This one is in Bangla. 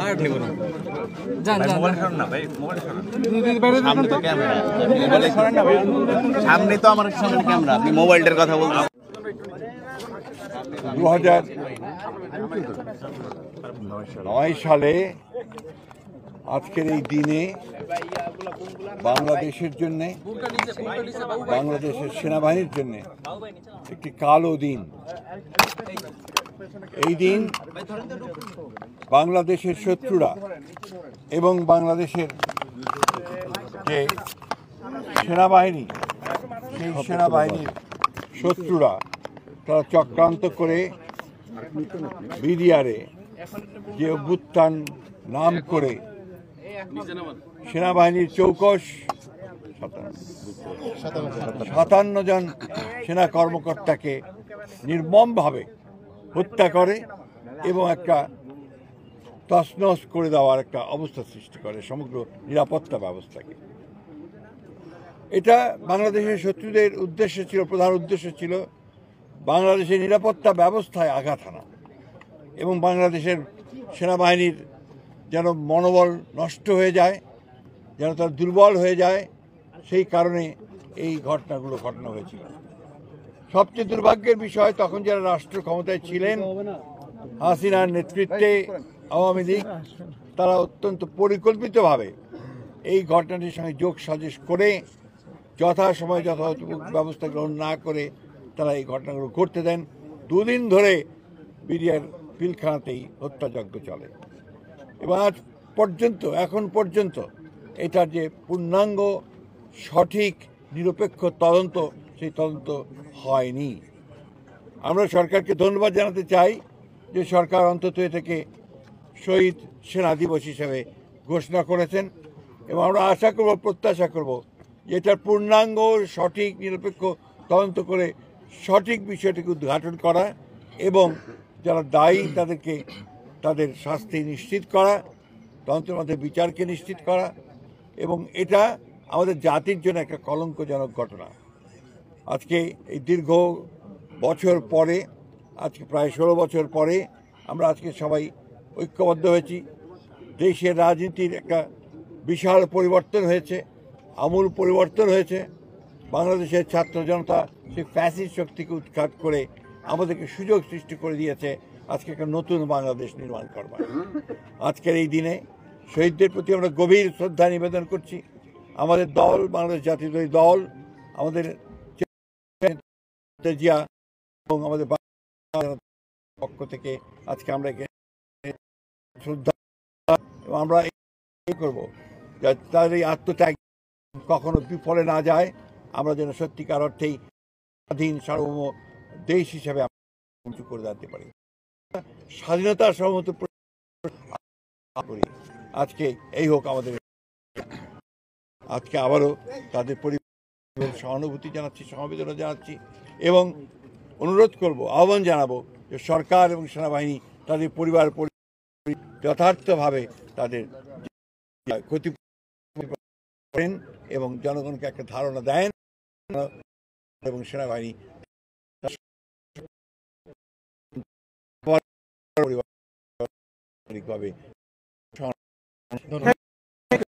আর নেব না সামনে তো আমার সামনে ক্যামেরা, আপনি মোবাইলটার কথা বলছেন। 2009 সালে আজকের এই দিনে বাংলাদেশের জন্য, বাংলাদেশের সেনাবাহিনীর জন্য একটি কালো দিন। এই দিন বাংলাদেশের শত্রুরা এবং বাংলাদেশের যে সেনাবাহিনী, সেই সেনাবাহিনীর শত্রুরা তারা চক্রান্ত করে বিডিআরে যে অভ্যুত্থান নাম করে সেনাবাহিনীর চৌকস 57 জন সেনা কর্মকর্তাকে নির্মমভাবে হত্যা করে এবং একটা তছনছ করে দেওয়ার একটা অবস্থা সৃষ্টি করে সমগ্র নিরাপত্তা ব্যবস্থাকে। এটা বাংলাদেশের শত্রুদের উদ্দেশ্য ছিল, প্রধান উদ্দেশ্য ছিল বাংলাদেশের নিরাপত্তা ব্যবস্থায় আঘাত হানা এবং বাংলাদেশের সেনাবাহিনীর যেন মনোবল নষ্ট হয়ে যায়, যেন তার দুর্বল হয়ে যায়, সেই কারণে এই ঘটনা হয়েছিল। সবচেয়ে দুর্ভাগ্যের বিষয়, তখন যারা রাষ্ট্র ক্ষমতায় ছিলেন, হাসিনার নেতৃত্বে আওয়ামী লীগ, তারা অত্যন্ত পরিকল্পিতভাবে এই ঘটনাটির সঙ্গে যোগ সাজেশ করে যথাসময়ে যথাযথ ব্যবস্থা গ্রহণ না করে তারা এই ঘটনাগুলো করতে দেন। 2 দিন ধরে বিডিআর পিলখানাতেই হত্যাযজ্ঞ চলে এবং আজ পর্যন্ত, এখন পর্যন্ত এটার যে পূর্ণাঙ্গ সঠিক নিরপেক্ষ তদন্ত, সেই তদন্ত হয়নি। আমরা সরকারকে ধন্যবাদ জানাতে চাই যে সরকার অন্তত এটাকে শহীদ সেনা দিবস হিসেবে ঘোষণা করেছেন এবং আমরা আশা করব, প্রত্যাশা করব যে এটার পূর্ণাঙ্গ সঠিক নিরপেক্ষ তদন্ত করে সঠিক বিষয়টিকে উদ্ঘাটন করা এবং যারা দায়ী তাদেরকে তাদের শাস্তি নিশ্চিত করা, তদন্তের মধ্যে বিচারকে নিশ্চিত করা। এবং এটা আমাদের জাতির জন্য একটা কলঙ্কজনক ঘটনা। আজকে এই দীর্ঘ বছর পরে, আজকে প্রায় 16 বছর পরে আমরা আজকে সবাই ঐক্যবদ্ধ হয়েছি। দেশের রাজনীতির একটা বিশাল পরিবর্তন হয়েছে, আমূল পরিবর্তন হয়েছে। বাংলাদেশের ছাত্র জনতা সেই ফ্যাসিস্ট শক্তিকে উৎখাত করে আমাদেরকে সুযোগ সৃষ্টি করে দিয়েছে আজকে একটা নতুন বাংলাদেশ নির্মাণ করবার। আজকের এই দিনে শহীদদের প্রতি আমরা গভীর শ্রদ্ধা নিবেদন করছি। আমাদের দল, বাংলাদেশ জাতীয়তাবাদী দল, আমাদের জিয়া এবং আমাদের পক্ষ থেকে আজকে আমরা শ্রদ্ধা এবং আমরা এই করবো তাদের এই আত্মত্যাগ কখনো বিফলে না যায়। আমরা যেন সত্যিকার অর্থেই স্বাধীন সার্বভৌম দেশ হিসেবে উঁচু করে দাঁড়াতে পারি, স্বাধীনতার সর্বমত করি। আজকে এই হোক আমাদের, আজকে আবারও তাদের পরিবারের সহানুভূতি জানাচ্ছি, সমবেদনা জানাচ্ছি এবং অনুরোধ করব, আহ্বান জানাবো যে সরকার এবং সেনাবাহিনী তাদের পরিবার যথার্থভাবে তাদের ক্ষতি করেন এবং জনগণকে একটা ধারণা দেন এবং সেনাবাহিনী